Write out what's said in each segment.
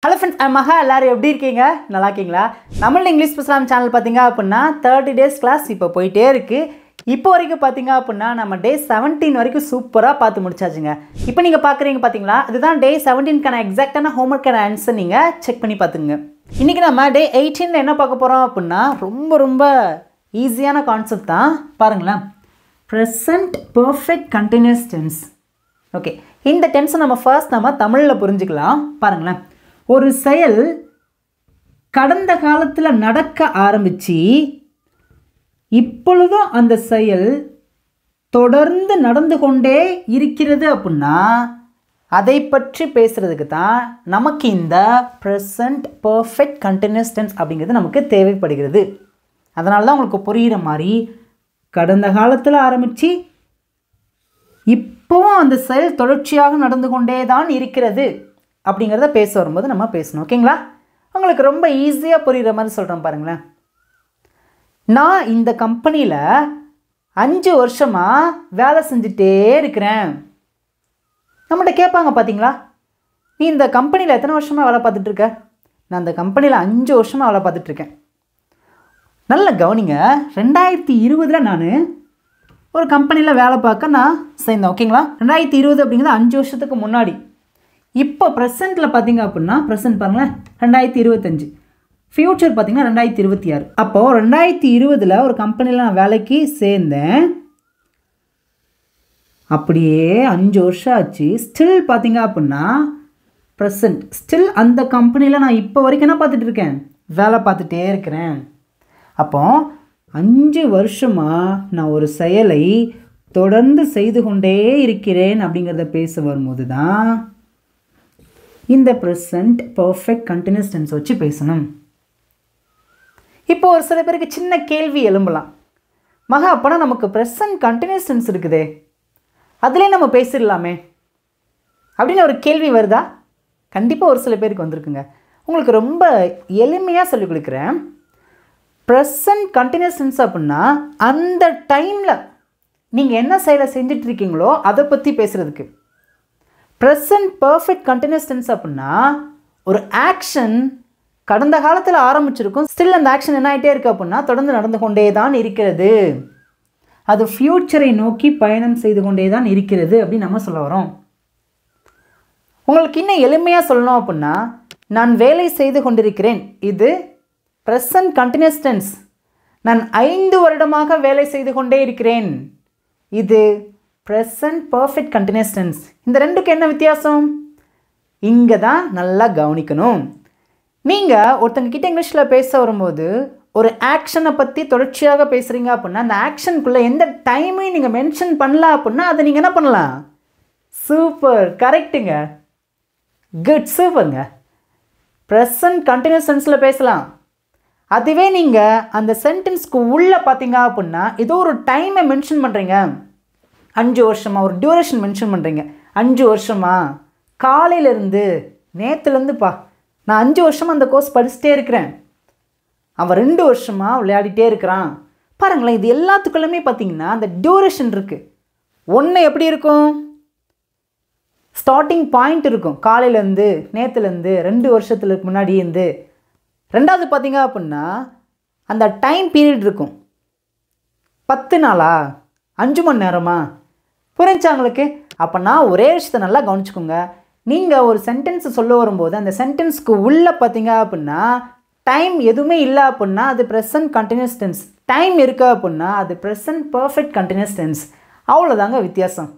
Hello friends, I'm Maha. எல்லாரும் எப்படி இருக்கீங்க? நல்லா இருக்கீங்களா? நம்மளோட இங்கிலீஷ் பேசலாம் சேனல் பாத்தீங்க அப்படினா 30 days class இப்போ போயிட்டே இருக்கு. இப்போ வரைக்கும் பாத்தீங்க அப்படினா நம்ம டே 17 வரைக்கும் சூப்பரா பார்த்து முடிச்சாச்சுங்க. இப்போ நீங்க பாக்குறீங்க பாத்தீங்களா? இதுதான் டே 17 கான எக்ஸாக்ட்டான ஹோம்வொர்க் கான ஆன்சர் நீங்க செக் பண்ணி பாத்துங்க. இன்னைக்கு நம்ம டே 18 ல என்ன பார்க்க போறோம் அப்படினா ரொம்ப ஈஸியான கான்செப்ட் தான். பாருங்களா. Present perfect continuous tense. Okay. இந்த டென்ஸ் நம்ம ஃபர்ஸ்ட் நம்ம தமிழ்ல புரிஞ்சுக்கலாம். பாருங்களா. ஒரு செயல் கடந்த காலத்தில் நடக்க ஆரம்பிச்சு இப்பொழுதும் அந்த செயல் தொடர்ந்து நடந்து கொண்டே இருக்கிறது அப்படின்னா அதை பற்றி பேசுறதுக்கு தான் நமக்கு இந்த present perfect continuous tense அப்படிங்கிறது நமக்கு தேவைப்படுகிறது. அதனால தான் உங்களுக்கு புரிகிற மாதிரி கடந்த காலத்தில் ஆரம்பித்து இப்போவும் அந்த செயல் தொடர்ச்சியாக நடந்து கொண்டே தான் இருக்கிறது அப்படிங்கிறத பேச வரும்போது நம்ம பேசணும். ஓகேங்களா? உங்களுக்கு ரொம்ப ஈஸியாக புரிகிற மாதிரி சொல்கிறேன் பாருங்களேன். நான் இந்த கம்பெனியில் 5 வருஷமாக வேலை செஞ்சுட்டே இருக்கிறேன். நம்மகிட்ட கேட்பாங்க பார்த்தீங்களா, நீ இந்த கம்பெனியில் எத்தனை வருஷமாக வேலை பார்த்துட்ருக்க? நான் இந்த கம்பெனியில் 5 வருஷமாக வேலை பார்த்துட்ருக்கேன். நல்ல கவனிங்க, 2020 நான் ஒரு கம்பெனியில் வேலை பார்க்க நான் சேர்ந்தேன். ஓகேங்களா? 2020 அப்படிங்கிறது 5 வருஷத்துக்கு முன்னாடி. இப்போ ப்ரெசென்ட்டில் பார்த்தீங்க அப்படின்னா ப்ரெசென்ட் பாருங்களேன் 2025, ஃப்யூச்சர் பார்த்தீங்கன்னா 2026. அப்போது 2020 ஒரு கம்பெனியில் நான் வேலைக்கு சேர்ந்தேன். அப்படியே 5 வருஷம் ஆச்சு. ஸ்டில் பார்த்தீங்க அப்படின்னா ப்ரெசென்ட், ஸ்டில் அந்த கம்பெனியில் நான் இப்போ வரைக்கும் என்ன பார்த்துட்ருக்கேன், வேலை பார்த்துட்டே இருக்கிறேன். அப்போது 5 வருஷமாக நான் ஒரு செயலை தொடர்ந்து செய்து கொண்டே இருக்கிறேன் அப்படிங்கிறத பேச வரும்போது தான் இந்த present perfect continuous tense வச்சு பேசணும். இப்போ ஒரு சில பேருக்கு சின்ன கேள்வி எழும்பலாம், மகா அப்போனா நமக்கு present continuous tense இருக்குதே, அதுலேயே நம்ம பேசிடலாமே அப்படின்னு ஒரு கேள்வி வருதா? கண்டிப்பாக ஒரு சில பேருக்கு வந்திருக்குங்க. உங்களுக்கு ரொம்ப எளிமையாக சொல்லிக் கொடுக்குறேன். present continuous tense அப்படின்னா அந்த டைமில் நீங்கள் என்ன செயலை செஞ்சிட்ருக்கீங்களோ அதை பற்றி பேசுகிறதுக்கு. present perfect continuous tense அப்படின்னா ஒரு ஆக்ஷன் கடந்த காலத்தில் ஆரம்பிச்சிருக்கும், ஸ்டில் அந்த ஆக்ஷன் என்ன ஆகிட்டே இருக்குது அப்படின்னா தொடர்ந்து நடந்து கொண்டே தான் இருக்கிறது, அது ஃப்யூச்சரை நோக்கி பயணம் செய்து கொண்டே தான் இருக்கிறது அப்படின்னு நம்ம சொல்ல வரோம். உங்களுக்கு இன்னும் எளிமையாக சொல்லணும் அப்படின்னா நான் வேலை செய்து கொண்டிருக்கிறேன், இது present continuous tense. நான் 5 வருடமாக வேலை செய்து கொண்டே இருக்கிறேன், இது present perfect continuous tense. இந்த ரெண்டுக்கு என்ன வித்தியாசம்? இங்கே தான் நல்லா கவனிக்கணும். நீங்கள் ஒருத்தங்க கிட்ட இங்கிலீஷில் பேச வரும்போது ஒரு ஆக்ஷனை பற்றி தொடர்ச்சியாக பேசுகிறீங்க அப்படின்னா அந்த ஆக்ஷனுக்குள்ளே எந்த டைமையும் நீங்கள் மென்ஷன் பண்ணல அப்படின்னா அதை நீங்கள் என்ன பண்ணலாம்? சூப்பர், கரெக்டுங்க, குட், சூப்பருங்க. present continuous tenseல பேசலாம். அதுவே நீங்கள் அந்த சென்டென்ஸ்க்கு உள்ளே பார்த்தீங்க அப்படின்னா ஏதோ ஒரு டைமை மென்ஷன் பண்ணுறீங்க, 5 வருஷமாக ஒரு டியூரேஷன் மென்ஷன் பண்ணுறீங்க. 5 வருஷமா, காலையிலேருந்து நேற்றுலேருந்துப்பா நான் 5 வருஷமாக அந்த கோர்ஸ் படிச்சுட்டே இருக்கிறேன், அவன் 2 வருஷமாக விளையாடிட்டே இருக்கிறான். பாருங்களேன், இது எல்லாத்துக்குள்ளுமே பார்த்தீங்கன்னா அந்த டியூரேஷன் இருக்குது. ஒன்று எப்படி இருக்கும், ஸ்டார்டிங் பாயிண்ட் இருக்கும், காலையிலேருந்து நேற்றுலேருந்து 2 வருஷத்துக்கு முன்னாடியிருந்து. ரெண்டாவது பார்த்தீங்க அப்படின்னா அந்த டைம் பீரியட் இருக்கும், 10 நாளா 5 மணி நேரமா, புரிஞ்சா உங்களுக்கு? அப்போனா ஒரே விஷயத்தை நல்லா கவனிச்சுக்கோங்க. நீங்கள் ஒரு சென்டென்ஸ் சொல்ல வரும்போது அந்த சென்டென்ஸ்க்கு உள்ளே பார்த்தீங்க அப்படின்னா டைம் எதுவுமே இல்லை அப்படின்னா அது present continuous tense, டைம் இருக்கு அப்படின்னா அது present perfect continuous tense. அவ்வளோதாங்க வித்தியாசம்.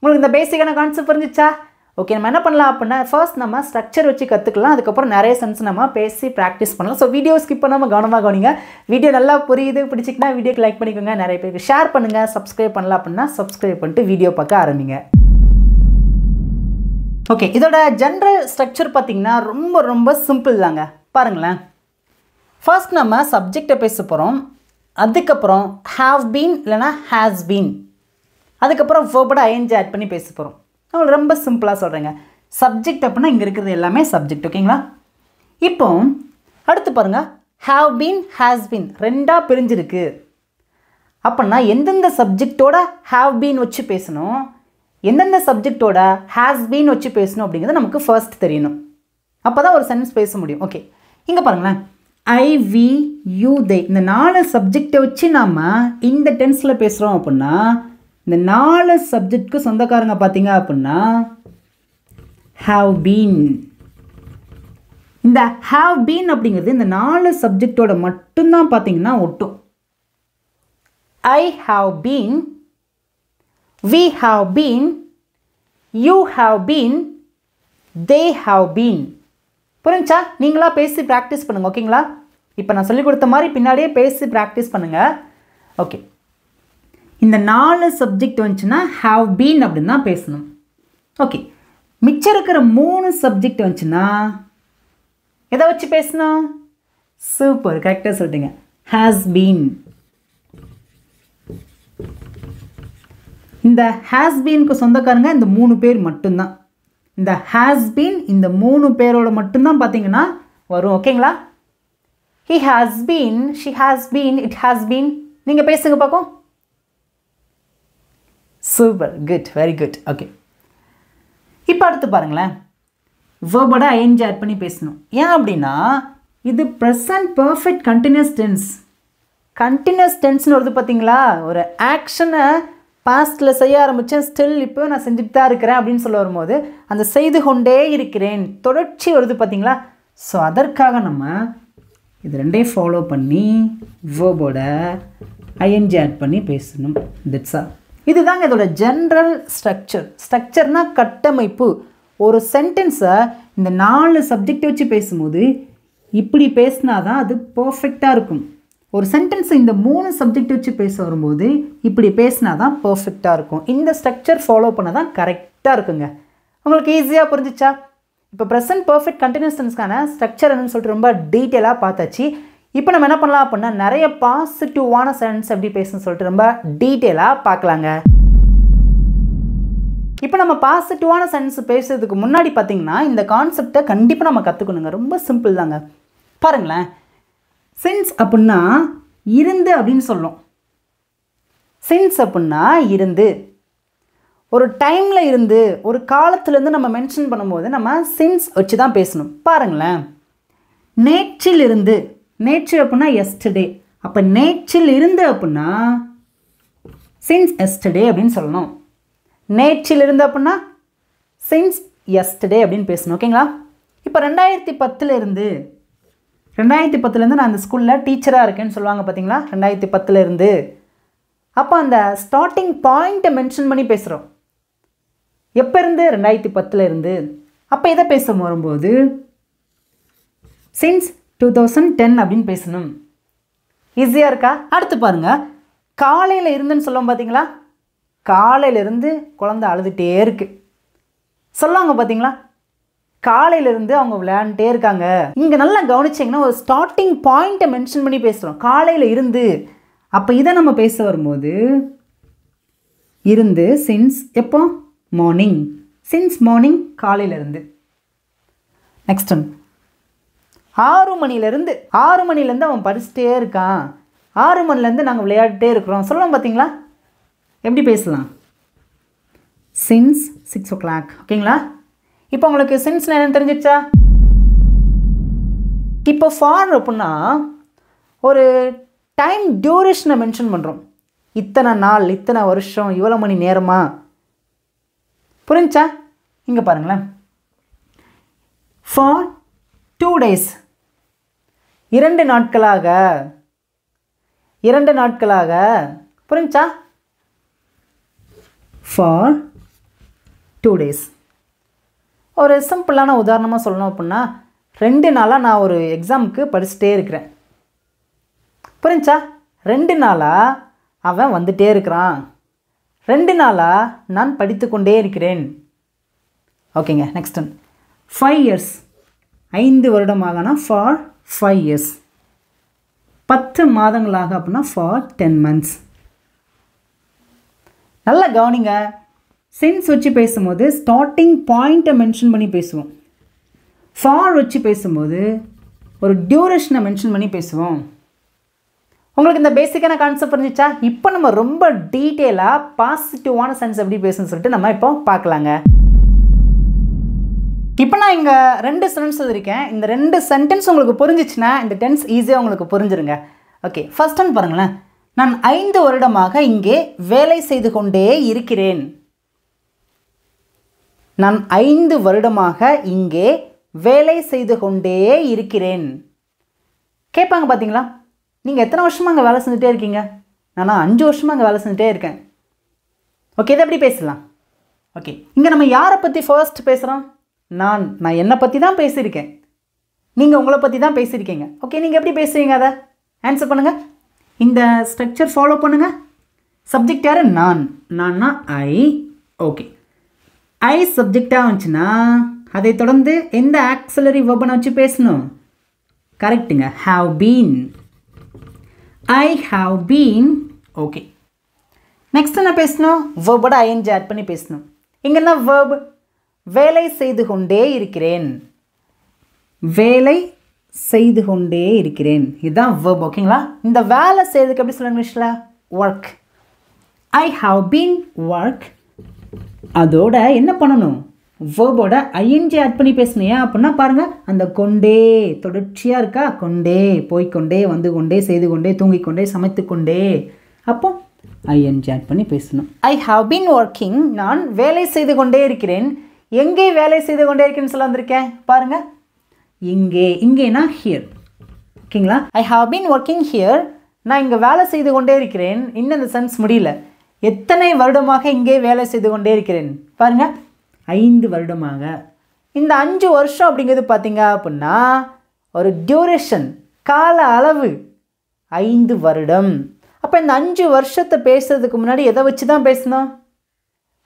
உங்களுக்கு இந்த பேசிக்கான கான்செப்ட் புரிஞ்சிச்சா? ஓகே, நம்ம என்ன பண்ணலாம் அப்படின்னா ஃபர்ஸ்ட் நம்ம ஸ்ட்ரக்சர் வச்சு கற்றுக்கலாம், அதுக்கப்புறம் நிறைய சென்ஸ் நம்ம பேசி ப்ராக்டிஸ் பண்ணலாம். ஸோ வீடியோ ஸ்கிப் பண்ணாமல் கவனமாக கவனிங்க. வீடியோ நல்லா புரியுது, பிடிச்சிக்கினா வீடியோக்கு லைக் பண்ணிக்கோங்க, நிறைய பேருக்கு ஷேர் பண்ணுங்கள். சப்ஸ்கிரைப் பண்ணலாம் அப்படின்னா சப்ஸ்கிரைப் பண்ணிட்டு வீடியோ பார்க்க ஆரம்பிங்க. ஓகே, இதோட ஜென்ரல் ஸ்ட்ரக்சர் பார்த்திங்கன்னா ரொம்ப சிம்பிள் தாங்க. பாருங்களேன், ஃபர்ஸ்ட் நம்ம சப்ஜெக்டை பேச போகிறோம், அதுக்கப்புறம் ஹாவ் பீன் இல்லைனா ஹேஸ் பீன், அதுக்கப்புறம் வேர்போட ஐஎன்ஜி ஆட் பண்ணி பேச போகிறோம். நான் ரொம்ப சிம்பிளாக சொல்கிறேங்க. சப்ஜெக்ட் அப்படின்னா இங்கே இருக்கிறது எல்லாமே சப்ஜெக்ட். ஓகேங்களா? இப்போ அடுத்து பாருங்கள், ஹாவ் பீன் ஹேஸ் பீன் ரெண்டாக பிரிஞ்சிருக்கு அப்படின்னா எந்தெந்த சப்ஜெக்டோட ஹாவ் பீன் வச்சு பேசணும், எந்தெந்த சப்ஜெக்டோட ஹேஸ் பீன் வச்சு பேசணும் அப்படிங்கிறது நமக்கு ஃபர்ஸ்ட் தெரியணும். அப்போ தான் ஒரு சென்டென்ஸ் பேச முடியும். ஓகே, இங்கே பாருங்களேன், ஐ, வி, யூ, தே இந்த 4 சப்ஜெக்டை வச்சு நாம் இந்த டென்ஸில் பேசுகிறோம் அப்படின்னா இந்த 4 சப்ஜெக்ட்க்கு சொந்தக்காரங்க பார்த்தீங்க அப்படின்னா have been. இந்த have been அப்படிங்கிறது இந்த 4 சப்ஜெக்டோட மட்டும்தான் பார்த்தீங்கன்னா ஒட்டும். I have been, we have been, you have been, they have been. புரிஞ்சா? நீங்களா பேசி ப்ராக்டிஸ் பண்ணுங்கள். ஓகேங்களா? இப்போ நான் சொல்லிக் கொடுத்த மாதிரி பின்னாடியே பேசி ப்ராக்டிஸ் பண்ணுங்கள். ஓகே, இந்த 4 சப்ஜெக்ட் வந்துச்சுன்னா have been அப்படின்னு தான் பேசணும். ஓகே, மிச்சம் இருக்கிற 3 சப்ஜெக்ட் வந்துச்சுன்னா எதை வச்சு பேசணும்? சூப்பர், கரெக்டாக சொல்லிட்டீங்க, has been. இந்த has beenக்கு சொந்தக்காரங்க இந்த 3 பேர் மட்டும்தான். இந்த has been இந்த 3 பேரோட மட்டும்தான் பார்த்தீங்கன்னா வரும். ஓகேங்களா? he has been, she has been, it has been. நீங்கள் பேசுங்க பார்ப்போம். Super, good, very good. Okay, இப்போ அடுத்து பாருங்களேன், வேர்போட ஐஎன்ஜி ஆட் பண்ணி பேசணும். ஏன் அப்படின்னா இது present perfect continuous tense. Continuous டென்ஸ்னு வருது பார்த்தீங்களா, ஒரு ஆக்ஷனை பாஸ்ட்டில் செய்ய ஆரம்பித்தேன், ஸ்டில் இப்போ நான் செஞ்சுட்டு தான் இருக்கிறேன் அப்படின்னு சொல்ல வரும்போது அந்த செய்து கொண்டே இருக்கிறேன் தொடர்ச்சி வருது பார்த்தீங்களா. ஸோ அதற்காக நம்ம இது ரெண்டையும் ஃபாலோ பண்ணி வேர்போட ஐஎன்ஜி ஆட் பண்ணி பேசணும். தட்ஸா இதுதாங்க இதோட ஜென்ரல் ஸ்ட்ரக்சர். ஸ்ட்ரக்சர்னால் கட்டமைப்பு. ஒரு சென்டென்ஸை இந்த 4 சப்ஜெக்ட் வச்சு பேசும்போது இப்படி பேசினா தான் அது பர்ஃபெக்டாக இருக்கும். ஒரு சென்டென்ஸை இந்த 3 சப்ஜெக்ட் வச்சு பேச வரும்போது இப்படி பேசினா தான் பர்ஃபெக்டாக இருக்கும். இந்த ஸ்ட்ரக்சர் ஃபாலோ பண்ண தான் கரெக்டாக இருக்குங்க. உங்களுக்கு ஈஸியாக புரிஞ்சிச்சா? இப்போ ப்ரெசன்ட் பர்ஃபெக்ட் கண்டினியூஸ் டென்ஸ்க்கான ஸ்ட்ரக்சர் என்னன்னு சொல்லிட்டு ரொம்ப டீட்டெயிலாக பார்த்தாச்சு. இப்போ நம்ம என்ன பண்ணலாம் அப்படின்னா நிறைய பாசிட்டிவான சென்டென்ஸ் எப்படி பேசணும்னு சொல்லிட்டு ரொம்ப டீட்டெயிலாக பார்க்கலாங்க. இப்போ நம்ம பாசிட்டிவான சென்டென்ஸ் பேசுறதுக்கு முன்னாடி பார்த்தீங்கன்னா இந்த கான்செப்டை கண்டிப்பாக நம்ம கற்றுக்கணுங்க. ரொம்ப சிம்பிள் தாங்க. பாருங்களேன், சின்ஸ் அப்படின்னா இருந்து அப்படின்னு சொல்லும். சின்ஸ் அப்படின்னா இருந்து, ஒரு டைமில் இருந்து, ஒரு காலத்துலேருந்து நம்ம மென்ஷன் பண்ணும்போது நம்ம சின்ஸ் வச்சு தான் பேசணும். பாருங்களேன், நேற்றில் இருந்து, நேற்று அப்படின்னா எஸ்டர்டே. அப்போ நேற்றில் இருந்து அப்படின்னா சின்ஸ் எஸ்டர்டே அப்படின்னு சொல்லணும். நேற்றில் இருந்து அப்படின்னா சின்ஸ் எஸ்டர்டே அப்படின்னு பேசணும். ஓகேங்களா? இப்போ 2010 நான் அந்த ஸ்கூலில் டீச்சராக இருக்கேன்னு சொல்லுவாங்க பார்த்தீங்களா, 2010 அப்போ அந்த ஸ்டார்டிங் பாயிண்ட்டை மென்ஷன் பண்ணி பேசுகிறோம். எப்போ இருந்து? 2010 அப்போ இதை பேச வரும்போது சின்ஸ் 2010 அப்படின்னு பேசணும். ஈஸியாக இருக்கா? அடுத்து பாருங்கள், காலையில் இருந்துன்னு சொல்லுவோம் பார்த்தீங்களா, காலையிலேருந்து குழந்தை அழுதுகிட்டே இருக்குது சொல்லுவாங்க பார்த்தீங்களா, காலையிலேருந்து அவங்க விளையாண்டுட்டே இருக்காங்க. இங்கே நல்லா கவனிச்சிங்கன்னா ஒரு ஸ்டார்டிங் பாயிண்ட்டை மென்ஷன் பண்ணி பேசுகிறோம், காலையில் இருந்து. அப்போ இதை நம்ம பேச வரும்போது இருந்து சின்ஸ் எப்போ? மார்னிங். சின்ஸ் மார்னிங், காலையிலேருந்து. நெக்ஸ்ட் ஒன், 6 மணிலேருந்து அவன் படிச்சுட்டே இருக்கான், 6 மணிலேருந்து நாங்கள் விளையாடிட்டே இருக்கிறோம் சொல்லுவோம் பார்த்தீங்களா. எப்படி பேசலாம்? Since 6 o'clock. ஓகேங்களா? இப்போ உங்களுக்கு சின்ஸ் என்னன்னு தெரிஞ்சிச்சா? இப்போ ஃபார் அப்படின்னா ஒரு டைம் டியூரேஷனை மென்ஷன் பண்ணுறோம். இத்தனை நாள், இத்தனை வருஷம், இவ்வளோ மணி நேரமா. புரிஞ்சா? இங்கே பாருங்களேன், ஃபார் 2 days, 2 நாட்களாக. புரிஞ்சா? For 2 days. ஒரு சிம்பிளான உதாரணமாக சொல்லணும் அப்படின்னா 2 நாளாக நான் ஒரு எக்ஸாமுக்கு படிச்சுட்டே இருக்கிறேன். புரிஞ்சா? 2 நாளாக அவன் வந்துட்டே இருக்கிறான், 2 நாளாக நான் படித்து கொண்டே இருக்கிறேன். ஓகேங்க. நெக்ஸ்ட் ஒன், 5 years, 5 வருடமாகனா ஃபார் 5 years. 10 மாதங்களாக அப்படின்னா ஃபார் 10 months. நல்லா கவனிங்க, சின்ஸ் வச்சு பேசும்போது ஸ்டார்டிங் பாயிண்ட்டை மென்ஷன் பண்ணி பேசுவோம். ஃபார் வச்சு பேசும்போது ஒரு டியூரேஷனை மென்ஷன் பண்ணி பேசுவோம். உங்களுக்கு இந்த பேசிக்கான கான்செப்ட் புரிஞ்சிச்சா? இப்போ நம்ம ரொம்ப டீட்டெயிலாக பாசிட்டிவான சென்ஸ் எப்படி பேசணும்னு சொல்லிட்டு நம்ம இப்போ பார்க்கலாங்க. இப்போ நான் இங்கே 2 சென்டென்ஸ் எழுதிருக்கேன். இந்த 2 சென்டென்ஸ் உங்களுக்கு புரிஞ்சிச்சுன்னா இந்த டென்ஸ் ஈஸியாக உங்களுக்கு புரிஞ்சிருங்க. ஓகே, ஃபர்ஸ்ட் ஒன் பாருங்களேன். நான் 5 வருடமாக இங்கே வேலை செய்து கொண்டே இருக்கிறேன். நான் 5 வருடமாக இங்கே வேலை செய்து கொண்டே இருக்கிறேன். கேட்பாங்க பார்த்தீங்களா, நீங்கள் எத்தனை வருஷமாக அங்கே வேலை செஞ்சுட்டே இருக்கீங்க? நான் 5 வருஷமாக அங்கே வேலை செஞ்சுட்டே இருக்கேன். ஓகே, இதை எப்படி பேசலாம்? ஓகே, இங்கே நம்ம யாரை பற்றி ஃபர்ஸ்ட் பேசுகிறோம்? நான் என்னை பற்றி தான் பேசியிருக்கேன். நீங்கள் உங்களை பற்றி தான் பேசியிருக்கீங்க. ஓகே, நீங்கள் எப்படி பேசுவீங்க? அதை ஆன்சர் பண்ணுங்கள். இந்த ஸ்ட்ரக்சர் ஃபாலோ பண்ணுங்கள். சப்ஜெக்ட் யார்? நான்னா ஐ. ஓகே, ஐ சப்ஜெக்டாக வந்துச்சுன்னா அதை தொடர்ந்து எந்த ஆக்சிலரி வெர்பனை வச்சு பேசணும்? கரெக்டுங்க, have been. I have been. Okay, next என்ன பேசணும்? வெர்போட ஐஎன்ஜி ஆட் பண்ணி பேசணும். இங்கே என்ன வெர்ப்? வேலை செய்து கொண்டே இருக்கிறேன். வேலை செய்து கொண்டே இருக்கிறேன், இதுதான் வெர்ப். ஓகேங்களா? இந்த வேலை செய்யறதுக்கு எப்படி சொல்லுங்க இங்கிலீஷில்? Work. I have been work. அதோட என்ன பண்ணணும்? வெர்போட ஐஎன்ஜி ஆட் பண்ணி பேசணும். ஏன் அப்படின்னா பாருங்கள், அந்த கொண்டே தொடர்ச்சியாக இருக்கா? கொண்டே, போய்கொண்டே, வந்து கொண்டே, செய்து கொண்டே, தூங்கிக் கொண்டே, சமைத்து கொண்டே. அப்போ ஐஎன்ஜி ஆட் பண்ணி பேசணும். ஐ ஹாவ் பீன் ஒர்க்கிங். நான் வேலை செய்து கொண்டே இருக்கிறேன். எங்கே வேலை செய்து கொண்டே இருக்கேன்னு சொல்ல வந்திருக்கேன் பாருங்கள். இங்கேனா ஹியர். ஓகேங்களா? ஐ ஹாவ் பீன் ஒர்க்கிங் ஹியர். நான் இங்கே வேலை செய்து கொண்டே இருக்கிறேன். இன்னும் இந்த சென்ஸ் முடியல. எத்தனை வருடமாக இங்கே வேலை செய்து கொண்டே இருக்கிறேன் பாருங்கள். 5 வருடமாக. இந்த 5 வருஷம் அப்படிங்கிறது பார்த்தீங்க அப்படின்னா ஒரு டியூரேஷன், கால அளவு 5 வருடம். அப்போ இந்த 5 வருஷத்தை பேசுறதுக்கு முன்னாடி எதை வச்சு தான் பேசணும்?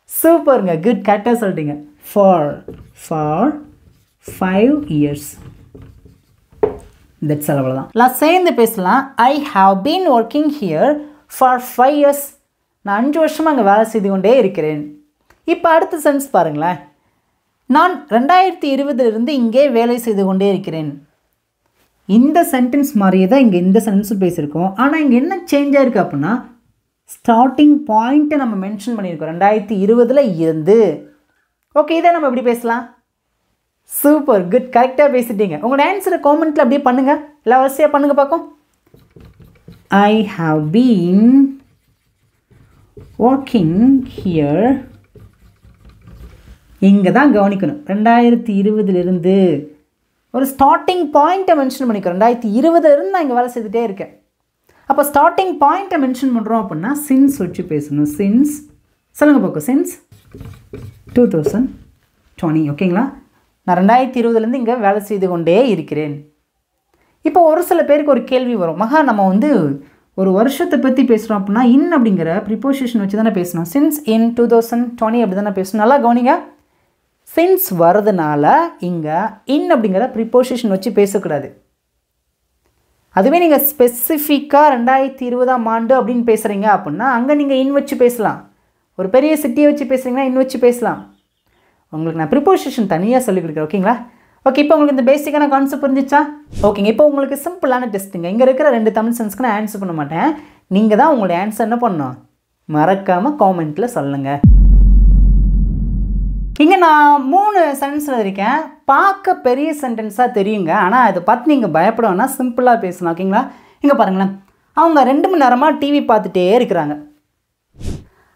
சூப்பருங்க, குட், கரெக்டாக சொல்லிட்டீங்க. For 5 years. தட்ஸ் அவ்வளோதான். நான் சேர்ந்து பேசலாம். ஐ have been working here for 5 years. நான் 5 வருஷமாக அங்கே வேலை செய்து கொண்டே இருக்கிறேன். இப்போ அடுத்த சென்ஸ் பாருங்களேன். நான் 2020 இங்கே வேலை செய்து கொண்டே இருக்கிறேன். இந்த சென்டென்ஸ் மாதிரியே தான் இங்கே இந்த சென்டென்ஸும் பேசியிருக்கோம். ஆனால் இங்கே என்ன சேஞ்ச் ஆகிருக்கு அப்படின்னா ஸ்டார்டிங் பாயிண்ட்டை நம்ம மென்ஷன் பண்ணியிருக்கோம் 2020 இருந்து. ஓகே, இதை நம்ம எப்படி பேசலாம்? சூப்பர், குட், கரெக்டாக பேசிட்டீங்க. உங்களோட ஆன்சரை காமெண்ட்டில் அப்படியே பண்ணுங்கள். இல்லை வரிசையாக பண்ணுங்கள் பார்க்கும். ஐ ஹாவ் பீன் ஒர்க்கிங் ஹியர். இங்கே தான் கவனிக்கணும். 2020 ஒரு ஸ்டார்டிங் பாயிண்ட்டை மென்ஷன் பண்ணிக்கிறோம். 2020 நான் இங்கே வேலை செய்துகிட்டே இருக்கேன். அப்போ ஸ்டார்டிங் பாயிண்ட்டை மென்ஷன் பண்ணுறோம் அப்படின்னா சின்ஸ் வச்சு பேசணும். சின்ஸ் சொல்லுங்கள் பார்க்கும். சின்ஸ் 2020. ஓகேங்களா? நான் 2020 இங்கே வேலை செய்து கொண்டே இருக்கிறேன். இப்போ ஒரு சில பேருக்கு ஒரு கேள்வி வரும். மகா, நம்ம ஒரு வருஷத்தை பற்றி பேசுகிறோம் அப்படின்னா இன் அப்படிங்கிற ப்ரிப்போசிஷன் வச்சு தானே பேசணும். சின்ஸ் இன் 2020 அப்படி தானே பேசணும். நல்லா கவனிங்க. சின்ஸ் வர்றதுனால இங்கே இன் அப்படிங்கிற ப்ரிப்போசிஷன் வச்சு பேசக்கூடாது. அதுவே நீங்கள் ஸ்பெசிஃபிக்காக 2020 ஆண்டு அப்படின்னு பேசுகிறீங்க அப்படின்னா அங்கே நீங்கள் இன் வச்சு பேசலாம். ஒரு பெரிய சிட்டியை வச்சு பேசுகிறீங்கன்னா இன் வச்சு பேசலாம். உங்களுக்கு நான் ப்ரிப்போசிஷன் தனியாக சொல்லிக் கொடுக்குறேன். ஓகேங்களா? ஓகே, இப்போ உங்களுக்கு இந்த பேசிக்கான கான்செப்ட் புரிஞ்சிச்சா? ஓகேங்க, இப்போ உங்களுக்கு சிம்பிளான டெஸ்ட்டுங்க. இங்கே இருக்கிற 2 தமிழ் சென்ஸ்க்கு நான் ஆன்சர் பண்ண மாட்டேன். நீங்கள் தான் உங்களுடைய ஆன்சர் என்ன பண்ணணும்? மறக்காமல் காமெண்ட்டில் சொல்லுங்கள். இங்கே நான் 3 சென்டென்ஸில் இருக்கேன். பார்க்க பெரிய சென்டென்ஸாக தெரியுங்க. ஆனால் அதை பார்த்து நீங்கள் பயப்படணும்னா சிம்பிளாக பேசலாம். ஓகேங்களா? இங்கே பாருங்களேன். அவங்க 2 மணி நேரமாக டிவி பார்த்துட்டே இருக்கிறாங்க.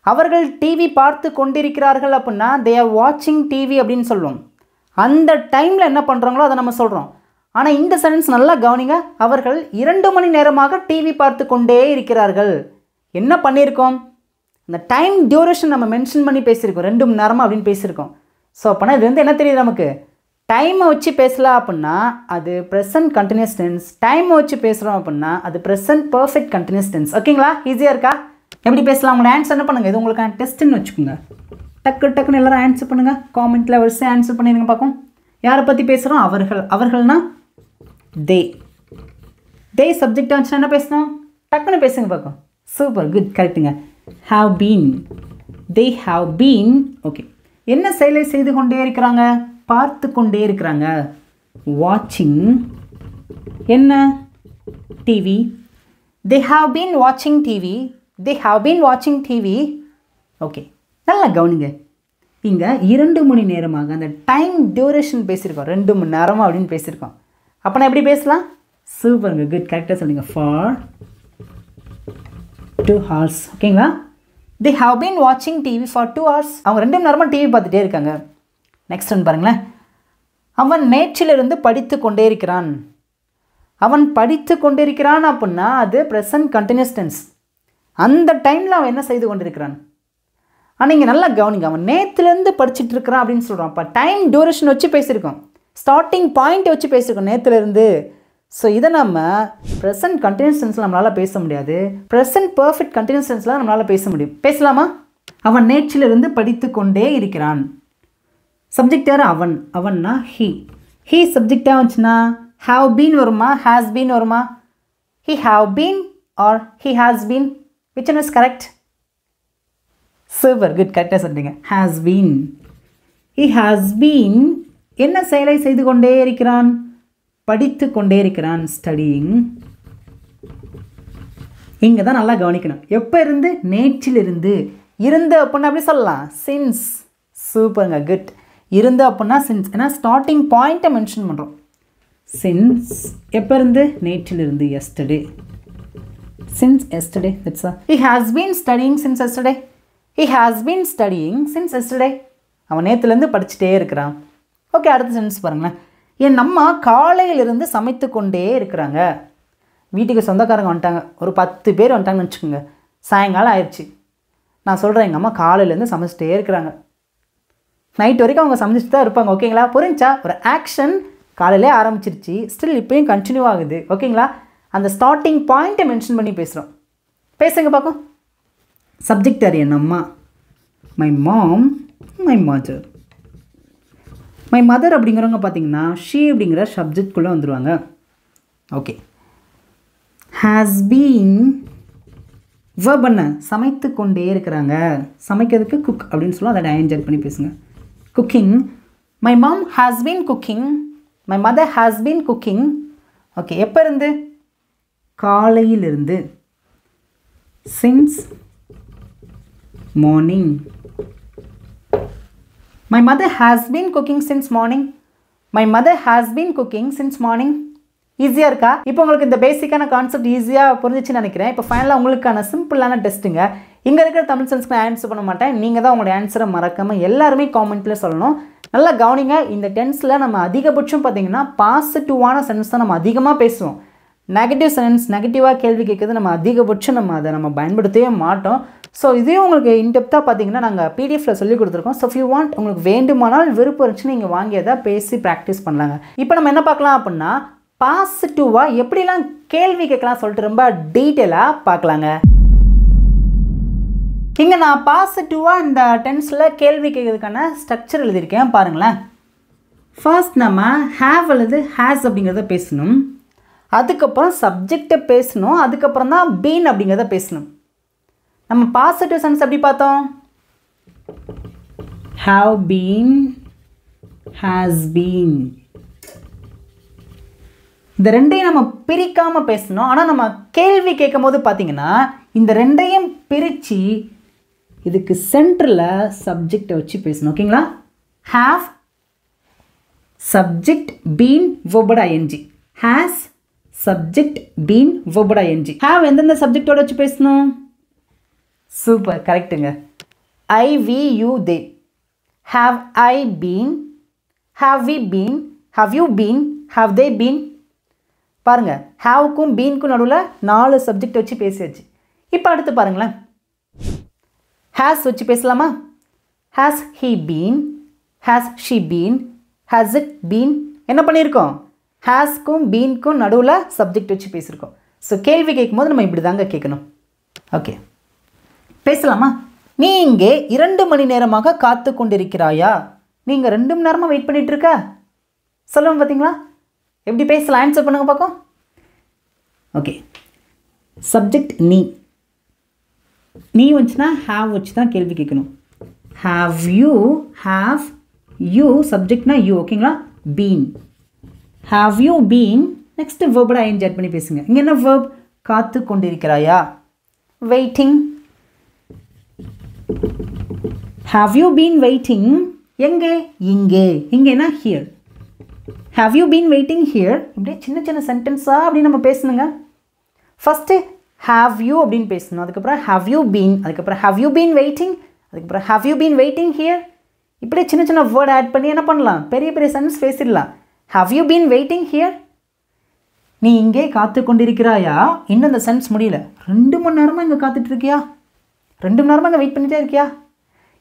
அவர்கள் டிவி பார்த்து கொண்டிருக்கிறார்கள் அப்படின்னா தே ஆர் வாட்சிங் டிவி அப்படின்னு சொல்லுவோம். அந்த டைமில் என்ன பண்ணுறாங்களோ அதை நம்ம சொல்கிறோம். ஆனால் இந்த சென்டென்ஸ் நல்லா கவனிங்க. அவர்கள் 2 மணி நேரமாக டிவி பார்த்து கொண்டே இருக்கிறார்கள். என்ன பண்ணியிருக்கோம்? இந்த டைம் டியூரேஷன் நம்ம மென்ஷன் பண்ணி பேசியிருக்கோம். 2 மணி நேரமாக அப்படின்னு பேசியிருக்கோம். ஸோ அப்போனா இது என்ன தெரியுது நமக்கு? டைமை வச்சு பேசலாம் அப்படின்னா அது ப்ரெசன்ட் கண்டினியூஸ் டென்ஸ். டைமை வச்சு பேசுகிறோம் அப்படின்னா அது ப்ரெசன்ட் பர்ஃபெக்ட் கண்டினியூஸ் டென்ஸ். ஓகேங்களா? ஈஸியாக இருக்கா? எப்படி பேசலாம்? உங்களோட ஆன்சர் என்ன பண்ணுங்கள்? இது உங்களுக்கான டெஸ்ட்டுன்னு வச்சுக்கோங்க. டக்குன்னு எல்லோரும் ஆன்சர் பண்ணுங்கள். காமெண்ட்டில் வரிசை ஆன்சர் பண்ணிடுங்க பார்க்கும். யாரை பற்றி பேசுகிறோம்? அவர்கள்னா தே சப்ஜெக்டாக வந்துச்சுன்னா என்ன பேசணும்? டக்குன்னு பேசுங்க பார்க்கும். சூப்பர், குட், கரெக்டுங்க. have been. they have been. Okay, என்ன செயலை செய்து கொண்டே இருக்கிறாங்க? பார்த்து கொண்டே இருக்கிறாங்க. வாட்சிங் என்ன? TV. they have been watching TV. they have been watching TV. Okay, நல்லா கவனிங்க. இங்கே 2 மணி நேரமாக அந்த டைம் டியூரேஷன் பேசியிருக்கோம், 2 மணி நேரமாக அப்படின்னு பேசியிருக்கோம். அப்போ நான் எப்படி பேசலாம்? சூப்பருங்க, குட், கரெக்டாக சொல்லுங்க. For 2 hours. ஓகேங்களா? they have been watching TV for 2 hours. அவங்க 2 மணி நேரமாக டிவி பார்த்துட்டே இருக்காங்க. நெக்ஸ்ட் ஒன்று பாருங்களேன். அவன் நேற்றிலிருந்து படித்து கொண்டே இருக்கிறான். அவன் படித்து கொண்டிருக்கிறான் அப்படின்னா அது ப்ரெசன்ட் கண்டினியூஸ் டென்ஸ். அந்த டைமில் அவன் என்ன செய்து கொண்டிருக்கிறான். ஆனால் இங்கே நல்லா கவனிங்க, அவன் நேற்றுலேருந்து படிச்சுட்டு இருக்கிறான் அப்படின்னு சொல்கிறான். அப்போ டைம் டியூரேஷன் வச்சு பேசியிருக்கோம், ஸ்டார்டிங் பாயிண்ட்டை வச்சு பேசியிருக்கோம், நேற்றுலேருந்து. ஸோ இதை நம்ம ப்ரெசன்ட் கண்டினியூஸ் டென்ஸில் நம்மளால் பேச முடியாது, ப்ரெசன்ட் பர்ஃபெக்ட் கண்டினியூஸ் டென்ஸில் நம்மளால் பேச முடியும். பேசலாமா? அவன் நேற்றிலிருந்து படித்து கொண்டே இருக்கிறான். சப்ஜெக்ட் யார்? அவன். அவன்னா ஹீ. ஹீ சப்ஜெக்டாக வந்துச்சுன்னா have been வருமா, has been வருமா? he have been or he has been, which one is correct? Super, good, கரெக்டாக சொல்றீங்க. has been. he has been என்ன செயலை செய்து கொண்டே இருக்கிறான்? படித்து கொண்டே இருக்கிறான், studying. இங்கே தான் நல்லா கவனிக்கணும். எப்போ இருந்து? நேற்றிலிருந்து. இருந்து அப்படின்னா அப்படி சொல்லலாம், since. சூப்பருங்க, குட். இருந்து அப்படின்னா since, ஏன்னா ஸ்டார்டிங் பாயிண்ட்டை மென்ஷன் பண்ணுறோம். since எப்போ இருந்து? நேற்றிலிருந்து, yesterday. since yesterday, that's all. he has been studying since yesterday. he has been studying since yesterday. அவன் நேற்றுலேருந்து படிச்சுட்டே இருக்கிறான். ஓகே, அடுத்த சென்ஸ் பாருங்களேன். என் அம்மா காலையிலிருந்து சமைத்து கொண்டே இருக்கிறாங்க. வீட்டுக்கு சொந்தக்காரங்க வந்துட்டாங்க, ஒரு 10 பேர் வந்துட்டாங்கன்னு வச்சுக்கோங்க. சாயங்காலம் ஆயிடுச்சு. நான் சொல்கிறேன், எங்கள் அம்மா காலையிலேருந்து சமைச்சிட்டே இருக்கிறாங்க. நைட் வரைக்கும் அவங்க சமைச்சிட்டு தான் இருப்பாங்க. ஓகேங்களா? புரிஞ்சா? ஒரு ஆக்ஷன் காலையிலே ஆரம்பிச்சிருச்சு, ஸ்டில் இப்போயும் கண்டினியூ ஆகுது. ஓகேங்களா? அந்த ஸ்டார்டிங் பாயிண்ட்டை மென்ஷன் பண்ணி பேசுகிறோம். பேசுங்க பார்க்கும். சப்ஜெக்ட் யார்? என் அம்மா. My mom, my mother. My mother அப்படிங்கிறவங்க பார்த்தீங்கன்னா ஷீ அப்படிங்கிற சப்ஜெக்ட்குள்ளே வந்துடுவாங்க. ஓகே. ஹேஸ் பீன் verb என்ன? சமைத்து கொண்டே இருக்கிறாங்க. சமைக்கிறதுக்கு குக் அப்படின்னு சொல்லுவோம், அதை ஐஎன்ஜி பண்ணி பேசுங்க. Cooking. My mom has been cooking. My mother has been cooking. Okay, எப்போ இருந்து? காலையிலிருந்து. Since morning. My mother has been cooking since morning. My mother has been cooking since morning. ஈஸியாக இருக்கா? இப்போ உங்களுக்கு இந்த பேசிக்கான கான்செப்ட் ஈஸியாக புரிஞ்சிச்சுன்னு நினைக்கிறேன். இப்போ ஃபைனலாக உங்களுக்கான சிம்பிளான டெஸ்ட்டுங்க. இங்கே இருக்கிற தமிழ் சென்ஸ்க்கு நான் ஆன்சர் பண்ண மாட்டேன், நீங்கள் தான் உங்களோட ஆன்சரை மறக்காமல் எல்லாருமே காமெண்ட்டில் சொல்லணும். நல்லா கவனிங்க, இந்த டென்ஸில் நம்ம அதிகபட்சம் பார்த்திங்கன்னா பாசிட்டிவான சென்ஸ் தான் நம்ம அதிகமாக பேசுவோம். நெகட்டிவ் சென்ஸ், நெகட்டிவாக கேள்வி கேட்குறது நம்ம அதிகபட்சம் அதை நம்ம பயன்படுத்தவே மாட்டோம். ஸோ இதையும் உங்களுக்கு இன்டெப்த்தாக பார்த்தீங்கன்னா நாங்கள் பிடிஎஃப்பில் சொல்லி கொடுத்துருக்கோம். ஸோ இஃப் யூ வாண்ட், உங்களுக்கு வேண்டுமானால் விருப்பம் இருந்துச்சுன்னு நீங்கள் வாங்கி அதை பேசி ப்ராக்டிஸ் பண்ணலாங்க. இப்போ நம்ம என்ன பார்க்கலாம் அப்படின்னா, பாசிட்டிவாக எப்படிலாம் கேள்வி கேட்கலாம் சொல்லிட்டு ரொம்ப டீட்டெயிலாக பார்க்கலாங்க. இங்கே நான் பாசிட்டிவாக இந்த டென்ஸில் கேள்வி கேட்கறதுக்கான ஸ்ட்ரக்சர் எழுதியிருக்கேன் பாருங்களேன். ஃபர்ஸ்ட் நம்ம ஹேவ் அல்லது ஹேஸ் அப்படிங்கிறத பேசணும், அதுக்கப்புறம் சப்ஜெக்டை பேசணும், அதுக்கப்புறம் தான் பீன் அப்படிங்கிறத பேசணும். நம்ம பாசிட்டிவ் சென்ஸ் எப்படி பார்த்தோம்? Have been, has been. இந்த ரெண்டையும் நம்ம பிரிக்காமல் பேசணும். ஆனால் நம்ம கேள்வி கேட்கும் போது பார்த்தீங்கன்னா இந்த ரெண்டையும் பிரித்து இதுக்கு சென்டரில் சப்ஜெக்டை வச்சு பேசணும். ஓகேங்களா? Have subject been verb ing. Has subject been verb ing. Have எந்தெந்த சப்ஜெக்டோட வச்சு பேசணும்? சூப்பர், கரெக்டுங்க. I, we, you, they. Have I been, have we been, have you been, have they been. பாருங்கள், ஹாவுக்கும் பீனுக்கும் நடுவில் 4 சப்ஜெக்ட் வச்சு பேசியாச்சு. இப்போ அடுத்து பாருங்களேன், ஹேஸ் வச்சு பேசலாமா? Has he been, has she been, has it been. என்ன பண்ணியிருக்கோம்? ஹேஸ்க்கும் பீனுக்கும் நடுவில் சப்ஜெக்ட் வச்சு பேசியிருக்கோம். ஸோ கேள்வி கேட்கும்போது நம்ம இப்படி தாங்க கேட்கணும். ஓகே, பேசலாமா? நீ இங்கே 2 மணி நேரமாக காத்து கொண்டிருக்கிறாயா? நீங்கள் 2 மணி நேரமாக வெயிட் பண்ணிட்டு இருக்க சொல்லுவோம். பார்த்தீங்களா எப்படி பேசலாம்? ஆன்சர் பண்ணுங்க பார்க்கும். ஓகே, சப்ஜெக்ட் நீ. நீ வந்துச்சுன்னா ஹாவ் வச்சு தான் கேள்வி கேட்கணும். ஹாவ் யூ சப்ஜெக்ட்னா யூ. ஓகேங்களா? Been. Have you been. Next verb ing add பண்ணி பேசுங்க. இங்கே என்ன verb? காத்து கொண்டிருக்கிறாயா, waiting. Have you been waiting? எங்கே இங்கே இங்கேனா here. Have you been waiting here? இப்படியே சின்ன சின்ன சென்டென்ஸாக அப்படி நம்ம பேசணுங்க. ஃபஸ்ட்டு have you அப்படின்னு பேசணும், அதுக்கப்புறம் have you been, அதுக்கப்புறம் have you been waiting, அதுக்கப்புறம் have you been waiting here. இப்படியே சின்ன சின்ன வேர்ட் ஆட் பண்ணி என்ன பண்ணலாம், பெரிய பெரிய சென்டென்ஸ் பேசிடலாம். Have you been waiting here? நீ இங்கே காத்து கொண்டிருக்கிறாயா? இன்னும் அந்த சென்ஸ் முடியல. 2 மணி நேரமாக இங்கே காத்துட்டு இருக்கியா? 2 மணி நேரமாக இங்கே வெயிட் பண்ணிகிட்டே இருக்கியா?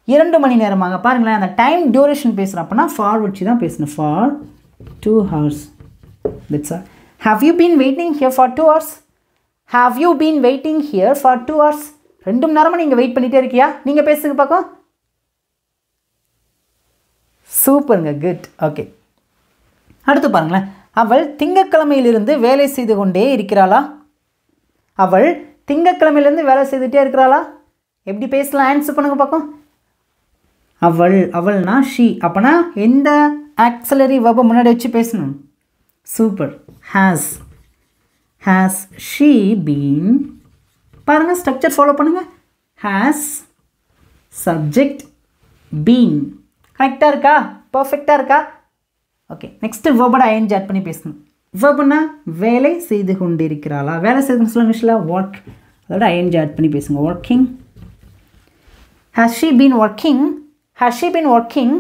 2 மணி நேரமாக. பாருங்களேன், அந்த டைம் டியூரேஷன் பேசுகிறோம் அப்படின்னா ஃபார் வச்சு தான் பேசணும். For 2 hours. That's all. Have you been waiting here for 2 hours? Have you been waiting here for 2 hours? 2 மணி நேரமாக நீங்கள் வெயிட் பண்ணிகிட்டே இருக்கியா? நீங்கள் பேசுங்க பார்க்கும். சூப்பருங்க, குட். ஓகே, அடுத்து பாருங்களேன். அவள் திங்கட்கிழமையிலிருந்து வேலை செய்து கொண்டே இருக்கிறாளா? அவள் திங்கட்கிழமையிலேருந்து வேலை செய்துகிட்டே இருக்கிறாளா? எப்படி பேசலாம், ஆன்சர் பண்ணுங்க பார்க்கும். அவள்னா ஷீ. அப்போனா எந்த ஆக்ஸிலரி வெர்பை முன்னாடி வச்சு பேசணும்? சூப்பர். Has she been. பாருங்கள், ஸ்ட்ரக்சர் ஃபாலோ பண்ணுங்கள். Has, subject, been. கரெக்டாக இருக்கா? பர்ஃபெக்டாக இருக்கா? ஓகே, நெக்ஸ்ட்டு வெர்போட ஐஎன்ஜி ஆட் பண்ணி பேசணும். வெர்புனா வேலை செய்து கொண்டிருக்கிறாளா? வேலை செய்து சொல்ல இங்கிலீஷில் ஒர்க், அதோட ஐஎன்ஜி ஆட் பண்ணி பேசுங்க. Working. Has she been working? Has she been working?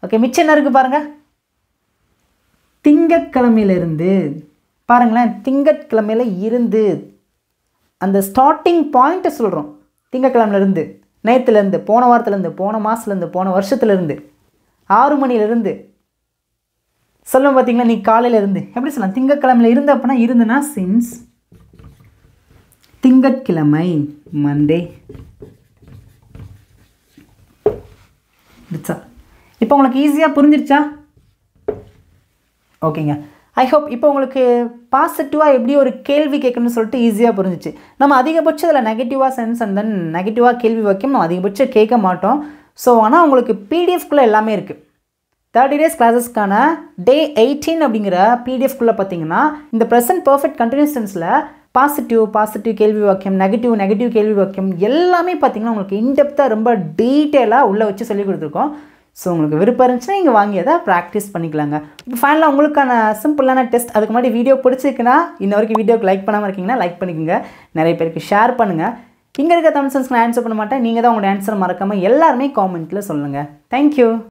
Okay, மிச்சம் என்ன இருக்குது பாருங்கள். திங்கட்கிழமையிலிருந்து. பாருங்களேன், திங்கட்கிழமையில் இருந்து அந்த ஸ்டார்டிங் பாயிண்ட்டை சொல்கிறோம். திங்கட்கிழமையிலேருந்து, நேற்றுலேருந்து, போன வாரத்துலேருந்து, போன மாதத்துலேருந்து, போன வருஷத்துலேருந்து, 6 மணிலேருந்து சொல்லுவோம் பார்த்தீங்களா. நீ காலையிலேருந்து எப்படி சொல்லலாம்? திங்கட்கிழமையில் இருந்து அப்படின்னா இருந்துன்னா சின்ஸ். திங்கட்கிழமை மண்டே. இப்போ உங்களுக்கு ஈஸியாக புரிஞ்சிருச்சா? ஓகேங்க, ஐ ஹோப் இப்போ உங்களுக்கு பாசிட்டிவாக எப்படி ஒரு கேள்வி கேட்கணும்னு சொல்லிட்டு ஈஸியாக புரிஞ்சிச்சு. நம்ம அதிகபட்சம் இதில் நெகட்டிவாக சென்ஸ் அண்ட் தென் நெகட்டிவாக கேள்வி வைக்கும் நம்ம அதிகபட்சம் கேட்க மாட்டோம். ஸோ ஆனால் உங்களுக்கு பிடிஎஃப்குள்ளே எல்லாமே இருக்குது. 30 days கிளாஸஸ்க்கான டே 18 அப்படிங்கிற பிடிஎஃப்குள்ளே பார்த்தீங்கன்னா இந்த ப்ரெசன்ட் பர்ஃபெக்ட் கண்டினியூஸ் டென்ஸில் பாசிட்டிவ் கேள்வி வாக்கியம், நெகட்டிவ் கேள்வி வாக்கியம் எல்லாமே பார்த்தீங்கன்னா உங்களுக்கு இன்டெப்த்தாக ரொம்ப டீட்டெயிலாக உள்ளே வச்சு சொல்லி கொடுத்துருக்கோம். ஸோ உங்களுக்கு விருப்பம் இருந்துச்சுன்னா இங்கே வாங்கி அதை ப்ராக்டிஸ் பண்ணிக்கலாங்க. இப்போ ஃபைனலாக உங்களுக்கான சிம்பிளான டெஸ்ட். அதுக்கு முன்னாடி வீடியோ பிடிச்சிருக்குன்னா இன்ன வரைக்கும் வீடியோக்கு லைக் பண்ணாமல் இருக்கீங்கன்னா லைக் பண்ணிக்கோங்க, நிறைய பேருக்கு ஷேர் பண்ணுங்கள். இங்கே இருக்க தமிழ் சென்ஸ்க்கு நான் ஆன்சர் பண்ண மாட்டேன், நீங்கள் தான் உங்களோட ஆன்சரை மறக்காமல் எல்லாருமே காமெண்ட்டில் சொல்லுங்கள். தேங்க்யூ.